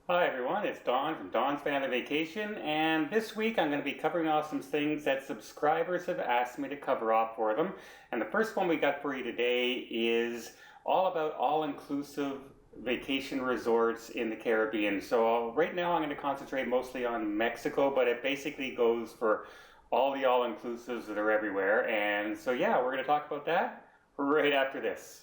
Hi everyone, it's Don from Don's Family Vacation, and this week I'm going to be covering off some things that subscribers have asked me to cover off for them. And the first one we got for you today is all about all-inclusive vacation resorts in the Caribbean. So right now I'm going to concentrate mostly on Mexico, but it basically goes for all the all-inclusives that are everywhere. And so yeah, we're going to talk about that right after this.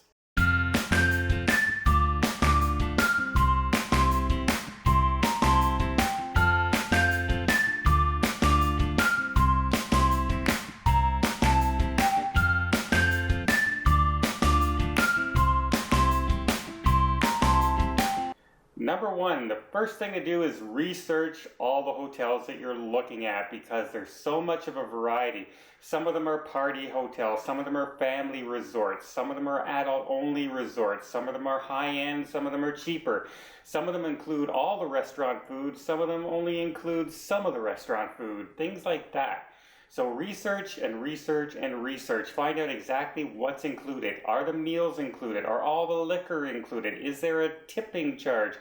Number one, the first thing to do is research all the hotels that you're looking at because there's so much of a variety. Some of them are party hotels, some of them are family resorts, some of them are adult only resorts, some of them are high end, some of them are cheaper. Some of them include all the restaurant food, some of them only include some of the restaurant food, things like that. So research and research and research. Find out exactly what's included. Are the meals included? Are all the liquor included? Is there a tipping charge?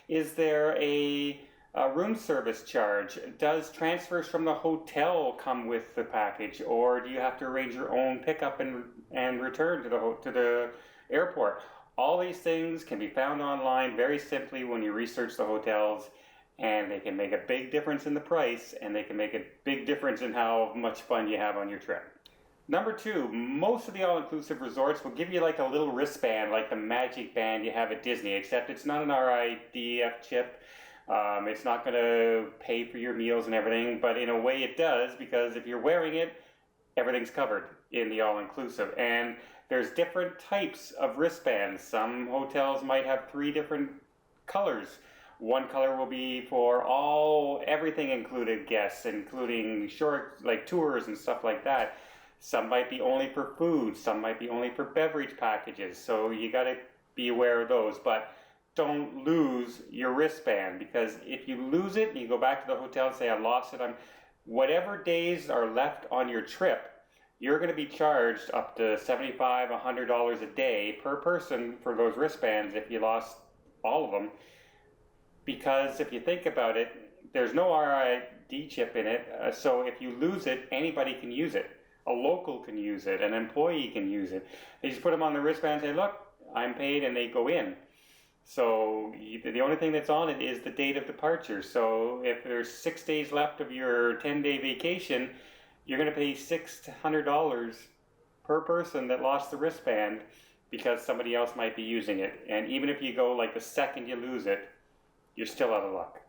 Is there a room service charge? Does transfers from the hotel come with the package, or do you have to arrange your own pickup and return to the airport? All these things can be found online very simply when you research the hotels, and they can make a big difference in the price, and they can make a big difference in how much fun you have on your trip. Number two, most of the all-inclusive resorts will give you like a little wristband, like the Magic Band you have at Disney, except it's not an RIDF chip. It's not going to pay for your meals and everything, but in a way it does, because if you're wearing it, everything's covered in the all-inclusive. And there's different types of wristbands. Some hotels might have three different colors. One color will be for everything included guests, including short like tours and stuff like that. Some might be only for food, some might be only for beverage packages. So you got to be aware of those. But don't lose your wristband, because if you lose it and you go back to the hotel and say I lost it on whatever days are left on your trip, you're going to be charged up to $75, $100 a day per person for those wristbands if you lost all of them. Because if you think about it, there's no RID chip in it, so if you lose it, anybody can use it. A local can use it, an employee can use it. They just put them on the wristband and say, look, I'm paid, and they go in. So the only thing that's on it is the date of departure. So if there's 6 days left of your 10-day vacation, you're going to pay $600 per person that lost the wristband because somebody else might be using it. And even if you go like the second you lose it, you're still out of luck.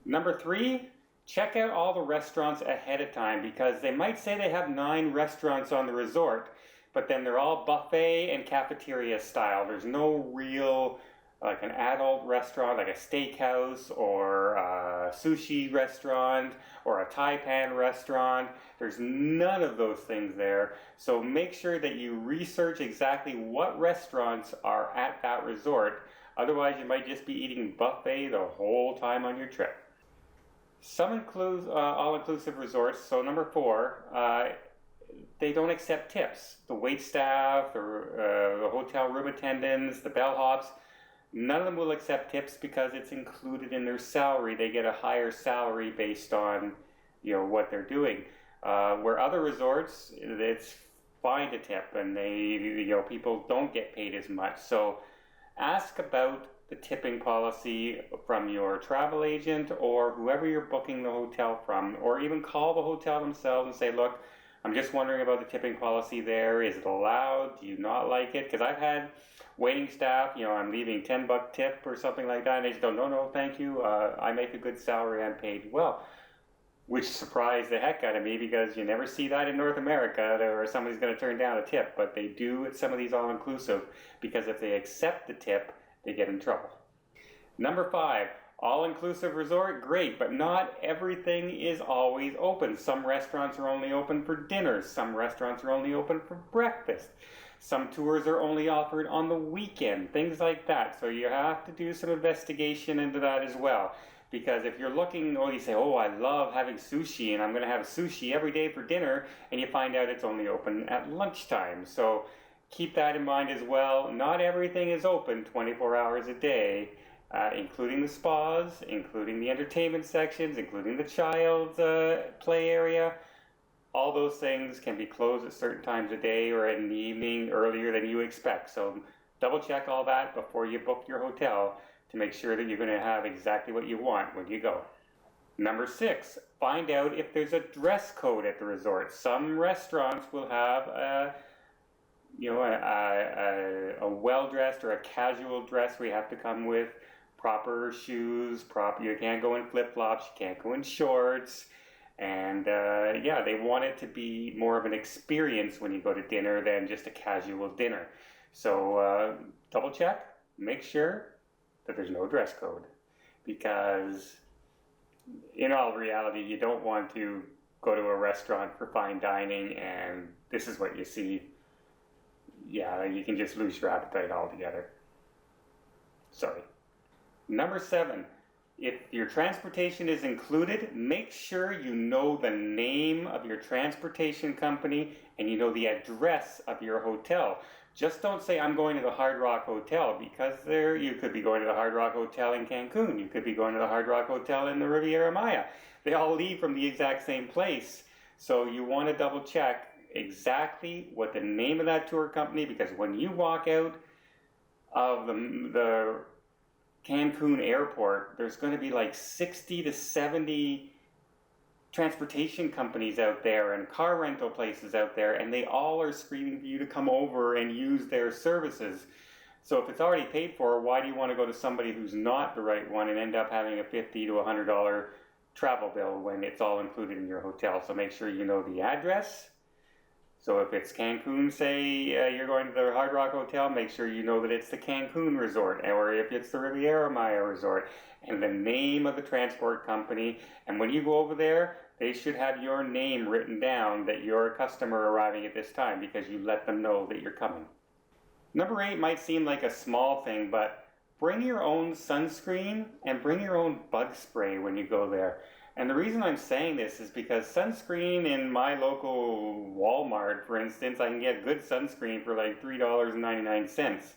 Number three, check out all the restaurants ahead of time, because they might say they have 9 restaurants on the resort, but then they're all buffet and cafeteria style. There's no real like an adult restaurant, like a steakhouse or a sushi restaurant or a taipan restaurant. There's none of those things there. So make sure that you research exactly what restaurants are at that resort. Otherwise, you might just be eating buffet the whole time on your trip. Some include all-inclusive resorts. So number four, they don't accept tips. The wait staff, the hotel room attendants, the bellhops, none of them will accept tips because it's included in their salary. They get a higher salary based on what they're doing. Where other resorts, it's fine to tip, and people don't get paid as much. So ask about the tipping policy from your travel agent or whoever you're booking the hotel from, or even call the hotel themselves and say, look, I'm just wondering about the tipping policy there. Is it allowed? Do you not like it? Because I've had waiting staff, I'm leaving $10 tip or something like that, and they just go, no, thank you. I make a good salary. I'm paid well. Which surprised the heck out of me, because you never see that in North America, or somebody's going to turn down a tip. But they do at some of these all-inclusive, because if they accept the tip, they get in trouble. Number five, all-inclusive resort, great, but not everything is always open. Some restaurants are only open for dinner. Some restaurants are only open for breakfast. Some tours are only offered on the weekend, things like that. So you have to do some investigation into that as well. Because if you're looking, you say, I love having sushi and I'm going to have sushi every day for dinner, and you find out it's only open at lunchtime. So keep that in mind as well. Not everything is open 24 hours a day. including the spas, including the entertainment sections, including the child play area. All those things can be closed at certain times of day or in the evening earlier than you expect. So double check all that before you book your hotel to make sure that you're going to have exactly what you want when you go. Number 6, find out if there's a dress code at the resort. Some restaurants will have a well-dressed or a casual dress where you have to come with proper shoes, you can't go in flip-flops, you can't go in shorts, and they want it to be more of an experience when you go to dinner than just a casual dinner. So double check, make sure that there's no dress code, because in all reality, you don't want to go to a restaurant for fine dining and this is what you see. Yeah, you can just lose your appetite altogether. Sorry. Number 7, if your transportation is included, make sure you know the name of your transportation company and you know the address of your hotel. Just don't say, I'm going to the Hard Rock Hotel, because you could be going to the Hard Rock Hotel in Cancun. You could be going to the Hard Rock Hotel in the Riviera Maya. They all leave from the exact same place. So you want to double check exactly what the name of that tour company, because when you walk out of the Cancun airport, there's going to be like 60 to 70 transportation companies out there and car rental places out there, and they all are screaming for you to come over and use their services. So if it's already paid for, why do you want to go to somebody who's not the right one and end up having a $50 to $100 travel bill when it's all included in your hotel? So make sure you know the address. So if it's Cancun, say you're going to the Hard Rock Hotel, make sure you know that it's the Cancun Resort, or if it's the Riviera Maya Resort, and the name of the transport company. And when you go over there, they should have your name written down that you're a customer arriving at this time, because you let them know that you're coming. Number 8 might seem like a small thing, but bring your own sunscreen and bring your own bug spray when you go there. And the reason I'm saying this is because sunscreen in my local Walmart, for instance, I can get good sunscreen for like $3.99.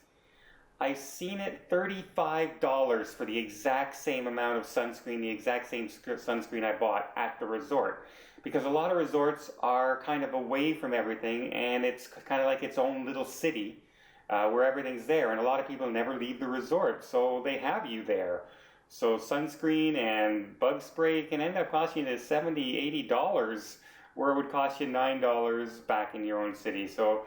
I've seen it $35 for the exact same amount of sunscreen, the exact same sunscreen I bought at the resort. Because a lot of resorts are kind of away from everything, and it's kind of like its own little city where everything's there. And a lot of people never leave the resort, so they have you there. So sunscreen and bug spray can end up costing you $70, $80, where it would cost you $9 back in your own city. So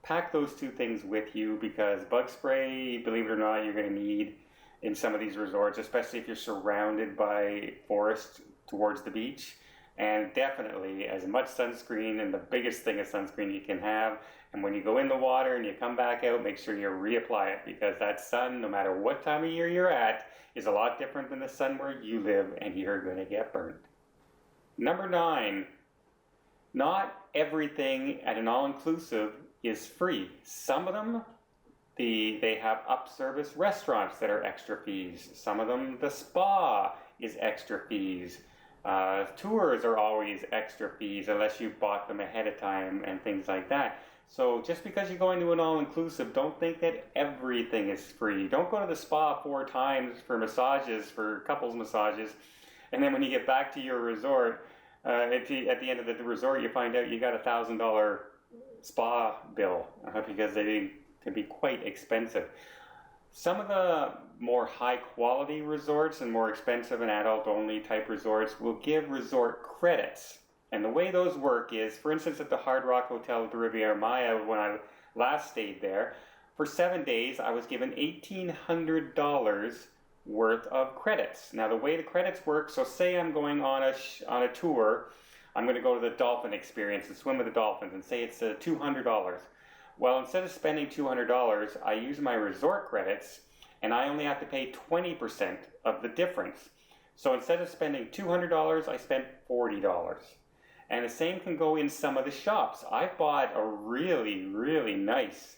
pack those two things with you, because bug spray, believe it or not, you're going to need in some of these resorts, especially if you're surrounded by forest towards the beach. And definitely as much sunscreen, and the biggest thing of sunscreen you can have. And when you go in the water and you come back out, make sure you reapply it, because that sun, no matter what time of year you're at, is a lot different than the sun where you live, and you're going to get burned. Number 9, not everything at an all-inclusive is free. Some of them, they have up-service restaurants that are extra fees. Some of them, the spa is extra fees. Tours are always extra fees unless you bought them ahead of time and things like that. So just because you're going to an all-inclusive, don't think that everything is free. Don't go to the spa 4 times for massages, for couples massages, and then when you get back to your resort, at the end of the resort, you find out you got $1,000 spa bill because they can be quite expensive. Some of the more high-quality resorts and more expensive and adult-only type resorts will give resort credits. And the way those work is, for instance, at the Hard Rock Hotel at the Riviera Maya, when I last stayed there, for 7 days I was given $1,800 worth of credits. Now the way the credits work, so say I'm going on a tour, I'm going to go to the dolphin experience and swim with the dolphins, and say it's $200. Well, instead of spending $200, I use my resort credits, and I only have to pay 20% of the difference. So instead of spending $200, I spent $40. And the same can go in some of the shops. I bought a really, really nice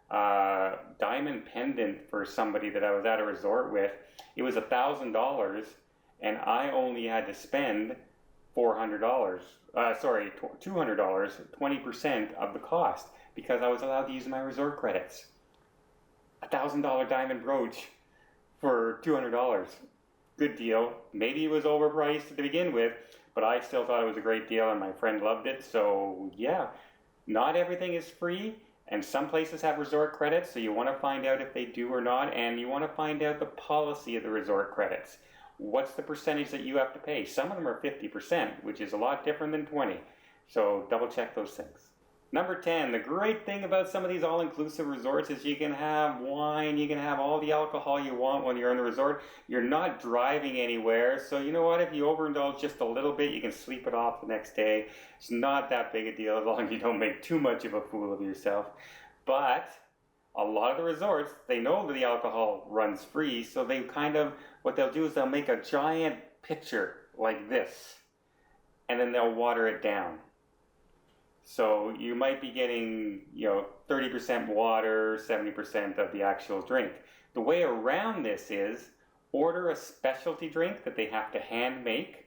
diamond pendant for somebody that I was at a resort with. It was $1,000, and I only had to spend $200, 20% of the cost, because I was allowed to use my resort credits. $1,000 diamond brooch for $200. Good deal. Maybe it was overpriced to begin with, but I still thought it was a great deal and my friend loved it. So yeah, not everything is free, and some places have resort credits, so you want to find out if they do or not, and you want to find out the policy of the resort credits. What's the percentage that you have to pay? Some of them are 50%, which is a lot different than 20. So double check those things. Number 10, the great thing about some of these all-inclusive resorts is you can have wine, you can have all the alcohol you want when you're in the resort. You're not driving anywhere, so you know what, if you overindulge just a little bit, you can sleep it off the next day. It's not that big a deal as long as you don't make too much of a fool of yourself. But a lot of the resorts, they know that the alcohol runs free, so they what they'll do is they'll make a giant pitcher like this, and then they'll water it down. So you might be getting, 30% water, 70% of the actual drink. The way around this is order a specialty drink that they have to hand make,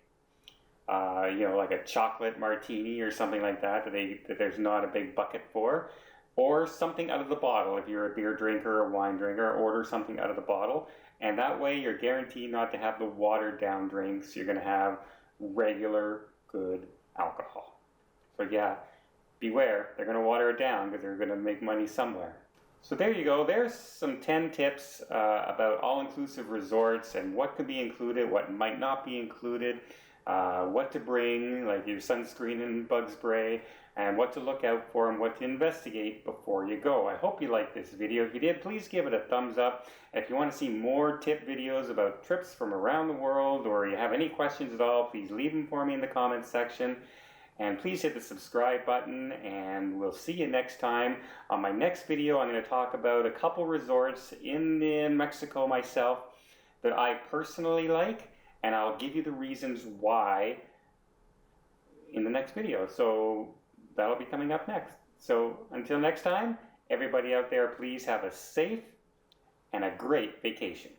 like a chocolate martini or something like that that there's not a big bucket for, or something out of the bottle. If you're a beer drinker or a wine drinker, order something out of the bottle, and that way you're guaranteed not to have the watered down drinks. You're going to have regular good alcohol. So yeah, beware, they're going to water it down because they're going to make money somewhere. So there you go. There's some 10 tips about all-inclusive resorts and what can be included, what might not be included, what to bring, like your sunscreen and bug spray, and what to look out for and what to investigate before you go. I hope you liked this video. If you did, please give it a thumbs up. If you want to see more tip videos about trips from around the world, or you have any questions at all, please leave them for me in the comments section. And please hit the subscribe button, and we'll see you next time. On my next video, I'm going to talk about a couple resorts in Mexico myself that I personally like, and I'll give you the reasons why in the next video. So that'll be coming up next. So until next time, everybody out there, please have a safe and a great vacation.